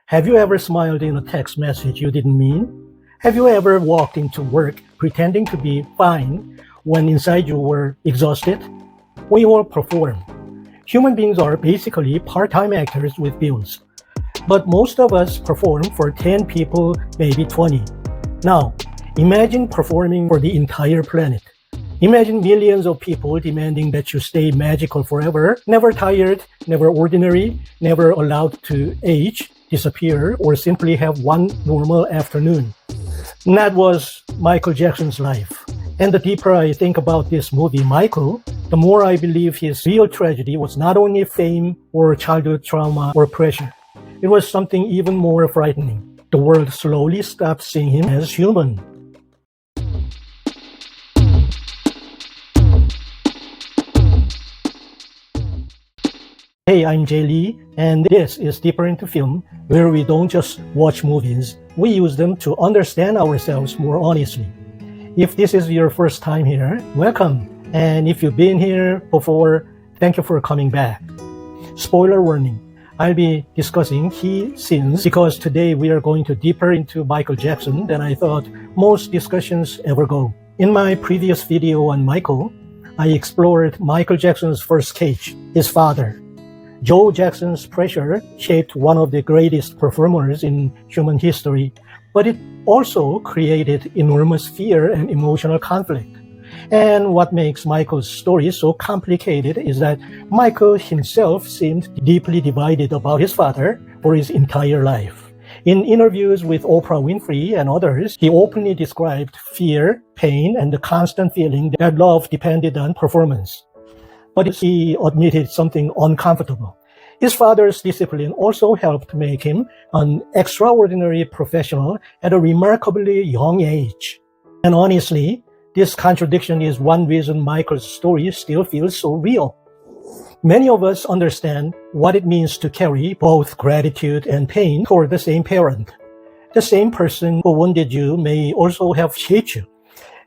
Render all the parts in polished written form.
Have you ever smiled in a text message you didn't mean? Have you ever walked into work pretending to be fine when inside you were exhausted? We all perform. Human beings are basically part-time actors with bills. But most of us perform for 10 people, maybe 20. Now, imagine performing for the entire planet. Imagine millions of people demanding that you stay magical forever, never tired, never ordinary, never allowed to age, disappear, or simply have one normal afternoon. And that was Michael Jackson's life. And the deeper I think about this movie, Michael, the more I believe his real tragedy was not only fame or childhood trauma or pressure. It was something even more frightening. The world slowly stopped seeing him as human. Hey, I'm Jay Lee, and this is Deeper into Film, where we don't just watch movies, we use them to understand ourselves more honestly. If this is your first time here, welcome. And if you've been here before, thank you for coming back. Spoiler warning, I'll be discussing key scenes because today we are going to deeper into Michael Jackson than I thought most discussions ever go. In my previous video on Michael, I explored Michael Jackson's first cage, his father. Joe Jackson's pressure shaped one of the greatest performers in human history, but it also created enormous fear and emotional conflict. And what makes Michael's story so complicated is that Michael himself seemed deeply divided about his father for his entire life. In interviews with Oprah Winfrey and others, he openly described fear, pain, and the constant feeling that love depended on performance. But he admitted something uncomfortable. His father's discipline also helped make him an extraordinary professional at a remarkably young age. And honestly, this contradiction is one reason Michael's story still feels so real. Many of us understand what it means to carry both gratitude and pain toward the same parent. The same person who wounded you may also have shaped you.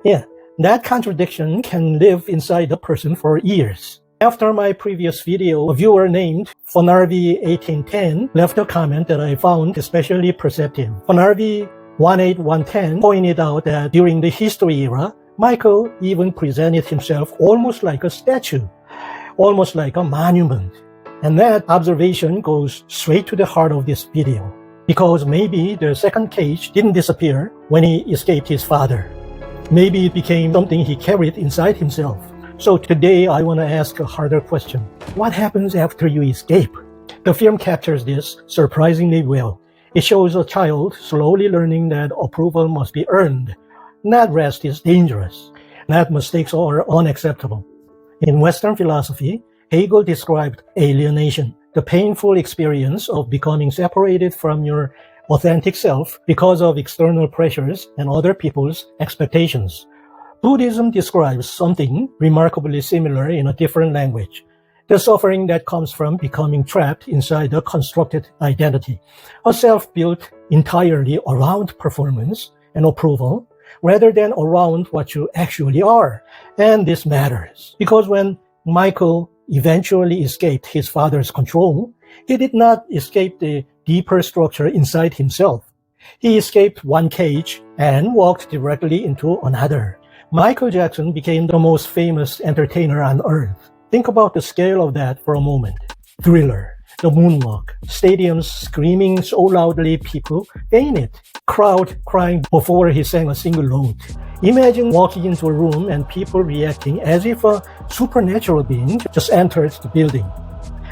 Yeah. That contradiction can live inside a person for years. After my previous video, a viewer named Fonarvi1810 left a comment that I found especially perceptive. Fonarvi18110 pointed out that during the history era, Michael even presented himself almost like a statue, almost like a monument. And that observation goes straight to the heart of this video, because maybe the second cage didn't disappear when he escaped his father. Maybe it became something he carried inside himself. So today I want to ask a harder question. What happens after you escape? The film captures this surprisingly well. It shows a child slowly learning that approval must be earned. That rest is dangerous. That mistakes are unacceptable. In Western philosophy, Hegel described alienation, the painful experience of becoming separated from your authentic self because of external pressures and other people's expectations. Buddhism describes something remarkably similar in a different language. The suffering that comes from becoming trapped inside a constructed identity, a self built entirely around performance and approval, rather than around what you actually are. And this matters, because when Michael eventually escaped his father's control, he did not escape the deeper structure inside himself. He escaped one cage and walked directly into another. Michael Jackson became the most famous entertainer on earth. Think about the scale of that for a moment. Thriller, the moonwalk, stadiums screaming so loudly people fainted, crowd crying before he sang a single note. Imagine walking into a room and people reacting as if a supernatural being just entered the building.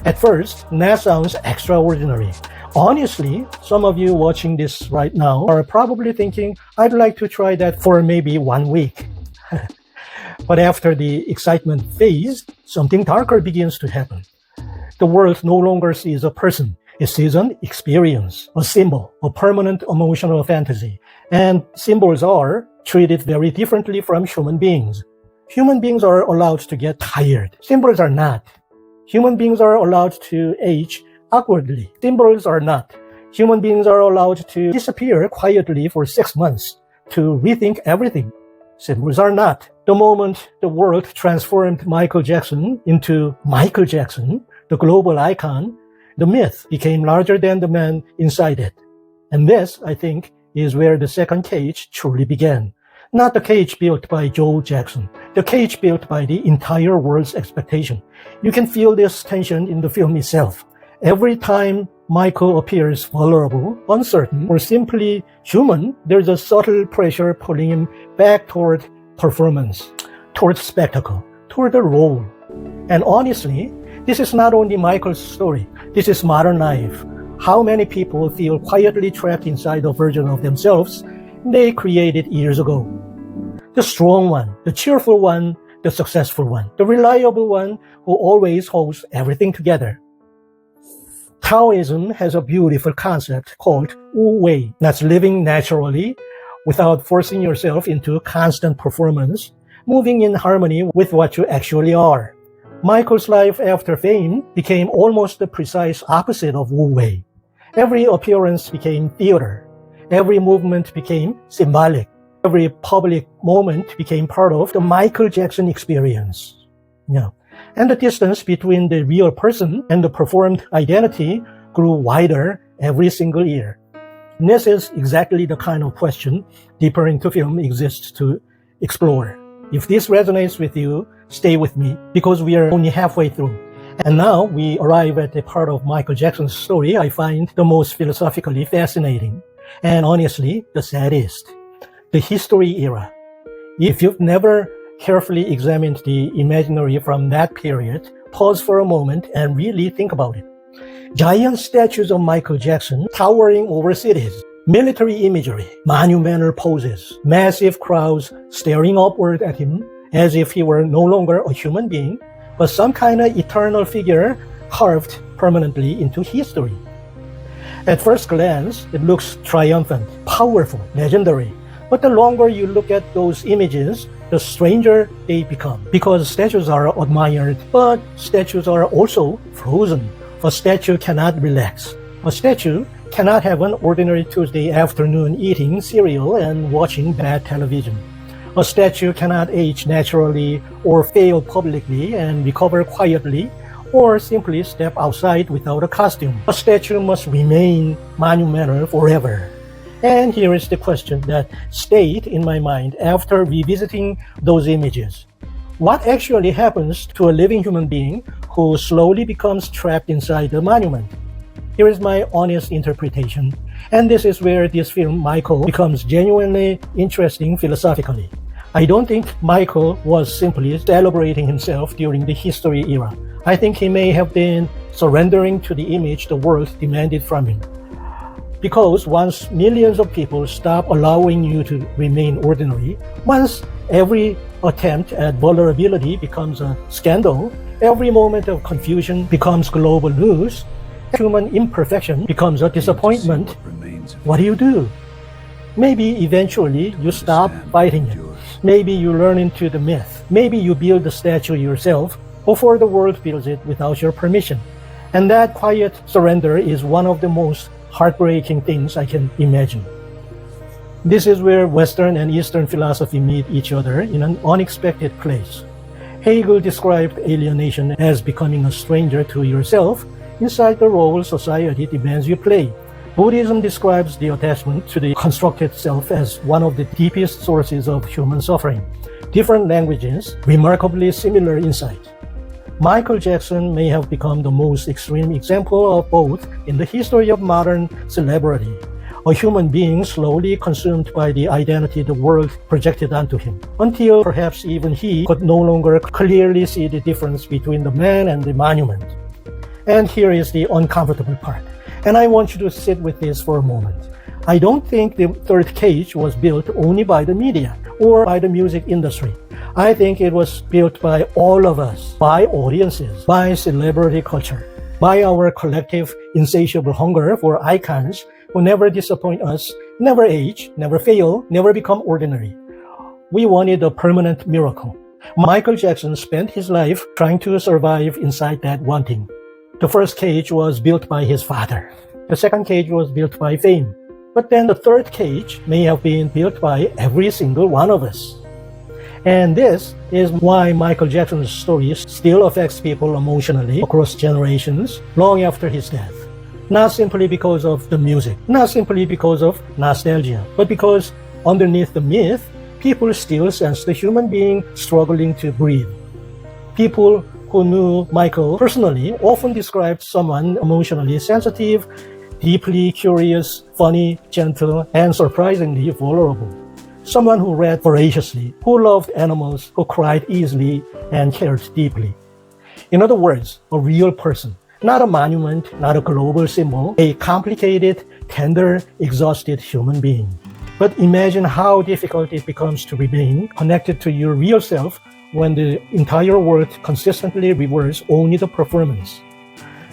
At first, that sounds extraordinary. Honestly, some of you watching this right now are probably thinking, I'd like to try that for maybe 1 week. But after the excitement phase, something darker begins to happen. The world no longer sees a person. It sees an experience, a symbol, a permanent emotional fantasy. And symbols are treated very differently from human beings. Human beings are allowed to get tired. Symbols are not. Human beings are allowed to age awkwardly. Symbols are not. Human beings are allowed to disappear quietly for 6 months, to rethink everything. Symbols are not. The moment the world transformed Michael Jackson into Michael Jackson, the global icon, The myth became larger than the man inside it. And this, I think, is where the second cage truly began. Not the cage built by Joe Jackson, the cage built by the entire world's expectation. You can feel this tension in the film itself. Every time Michael appears vulnerable, uncertain, or simply human, there's a subtle pressure pulling him back toward performance, toward spectacle, toward the role. And honestly, this is not only Michael's story. This is modern life. How many people feel quietly trapped inside a version of themselves they created years ago? The strong one, the cheerful one, the successful one, the reliable one who always holds everything together. Taoism has a beautiful concept called Wu Wei. That's living naturally without forcing yourself into constant performance, moving in harmony with what you actually are. Michael's life after fame became almost the precise opposite of Wu Wei. Every appearance became theater. Every movement became symbolic. Every public moment became part of the Michael Jackson experience. Yeah. And the distance between the real person and the performed identity grew wider every single year. And this is exactly the kind of question Deeper into Film exists to explore. If this resonates with you, stay with me, because we are only halfway through. And now we arrive at the part of Michael Jackson's story I find the most philosophically fascinating, and honestly, the saddest. The history era. If you've never carefully examined the imaginary from that period, pause for a moment and really think about it. Giant statues of Michael Jackson towering over cities, military imagery, monumental poses, massive crowds staring upward at him as if he were no longer a human being, but some kind of eternal figure carved permanently into history. At first glance, it looks triumphant, powerful, legendary. But the longer you look at those images, the stranger they become. Because statues are admired, but statues are also frozen. A statue cannot relax. A statue cannot have an ordinary Tuesday afternoon eating cereal and watching bad television. A statue cannot age naturally or fail publicly and recover quietly or simply step outside without a costume. A statue must remain monumental forever. And here is the question that stayed in my mind after revisiting those images. What actually happens to a living human being who slowly becomes trapped inside the monument? Here is my honest interpretation. And this is where this film, Michael, becomes genuinely interesting philosophically. I don't think Michael was simply celebrating himself during the history era. I think he may have been surrendering to the image the world demanded from him. Because once millions of people stop allowing you to remain ordinary, once every attempt at vulnerability becomes a scandal, every moment of confusion becomes global news, human imperfection becomes a disappointment, what do? Maybe eventually you stop fighting it. Maybe you learn into the myth. Maybe you build the statue yourself before the world builds it without your permission. And that quiet surrender is one of the most heartbreaking things I can imagine. This is where Western and Eastern philosophy meet each other in an unexpected place. Hegel described alienation as becoming a stranger to yourself inside the role society demands you play. Buddhism describes the attachment to the constructed self as one of the deepest sources of human suffering. Different languages, remarkably similar insight. Michael Jackson may have become the most extreme example of both in the history of modern celebrity. A human being slowly consumed by the identity the world projected onto him, until perhaps even he could no longer clearly see the difference between the man and the monument. And here is the uncomfortable part. And I want you to sit with this for a moment. I don't think the third cage was built only by the media or by the music industry. I think it was built by all of us, by audiences, by celebrity culture, by our collective insatiable hunger for icons who never disappoint us, never age, never fail, never become ordinary. We wanted a permanent miracle. Michael Jackson spent his life trying to survive inside that wanting. The first cage was built by his father. The second cage was built by fame. But then the third cage may have been built by every single one of us. And this is why Michael Jackson's story still affects people emotionally across generations long after his death. Not simply because of the music, not simply because of nostalgia, but because underneath the myth, people still sense the human being struggling to breathe. People who knew Michael personally often described someone emotionally sensitive, deeply curious, funny, gentle, and surprisingly vulnerable. Someone who read voraciously, who loved animals, who cried easily, and cared deeply. In other words, a real person, not a monument, not a global symbol, a complicated, tender, exhausted human being. But imagine how difficult it becomes to remain connected to your real self when the entire world consistently rewards only the performance.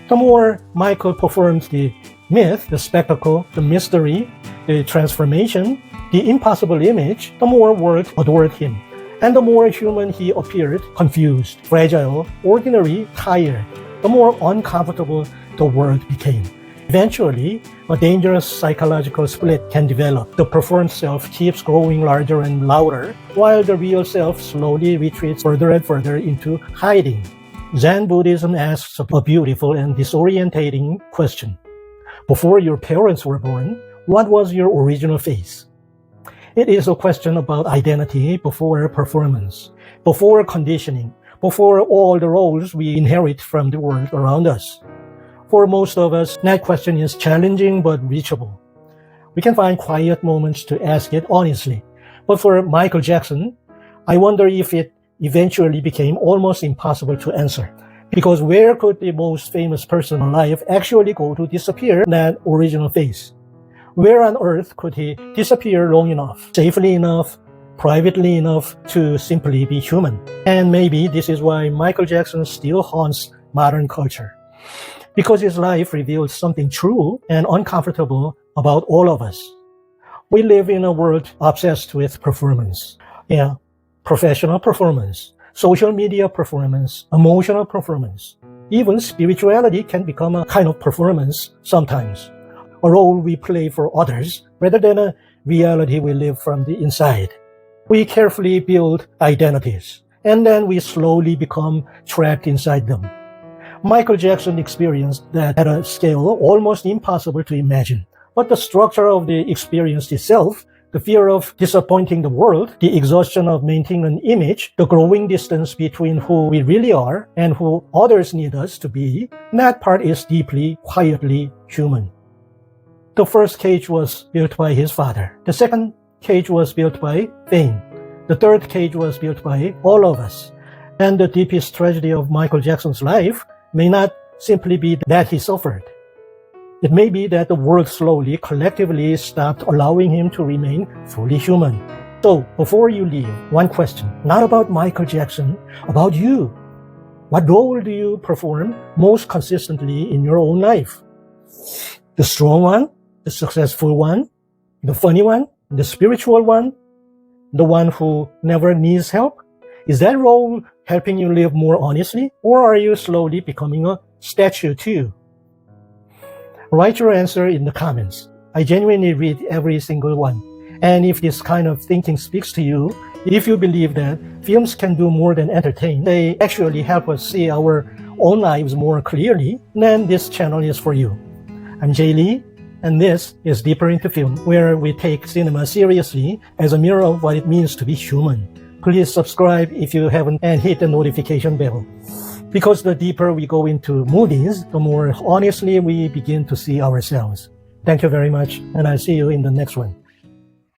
The more Michael performed the myth, the spectacle, the mystery, the transformation, the impossible image, the more world adored him. And the more human he appeared, confused, fragile, ordinary, tired, the more uncomfortable the world became. Eventually, a dangerous psychological split can develop. The performed self keeps growing larger and louder, while the real self slowly retreats further and further into hiding. Zen Buddhism asks a beautiful and disorientating question. Before your parents were born, what was your original face? It is a question about identity before performance, before conditioning, before all the roles we inherit from the world around us. For most of us, that question is challenging but reachable. We can find quiet moments to ask it honestly. But for Michael Jackson, I wonder if it eventually became almost impossible to answer. Because where could the most famous person alive actually go to disappear that original face? Where on earth could he disappear long enough, safely enough, privately enough to simply be human? And maybe this is why Michael Jackson still haunts modern culture. Because his life reveals something true and uncomfortable about all of us. We live in a world obsessed with performance. Yeah, professional performance, social media performance, emotional performance. Even spirituality can become a kind of performance sometimes. A role we play for others rather than a reality we live from the inside. We carefully build identities, and then we slowly become trapped inside them. Michael Jackson experienced that at a scale almost impossible to imagine. But the structure of the experience itself, the fear of disappointing the world, the exhaustion of maintaining an image, the growing distance between who we really are and who others need us to be, that part is deeply, quietly human. The first cage was built by his father. The second cage was built by fame. The third cage was built by all of us. And the deepest tragedy of Michael Jackson's life may not simply be that he suffered. It may be that the world slowly, collectively stopped allowing him to remain fully human. So, before you leave, one question, not about Michael Jackson, about you. What role do you perform most consistently in your own life? The strong one, the successful one, the funny one, the spiritual one, the one who never needs help? Is that role helping you live more honestly, or are you slowly becoming a statue too? Write your answer in the comments. I genuinely read every single one. And if this kind of thinking speaks to you, if you believe that films can do more than entertain, they actually help us see our own lives more clearly, then this channel is for you. I'm Jay Lee, and this is Deeper into Film, where we take cinema seriously as a mirror of what it means to be human. Please subscribe if you haven't and hit the notification bell. Because the deeper we go into movies, the more honestly we begin to see ourselves. Thank you very much, and I'll see you in the next one.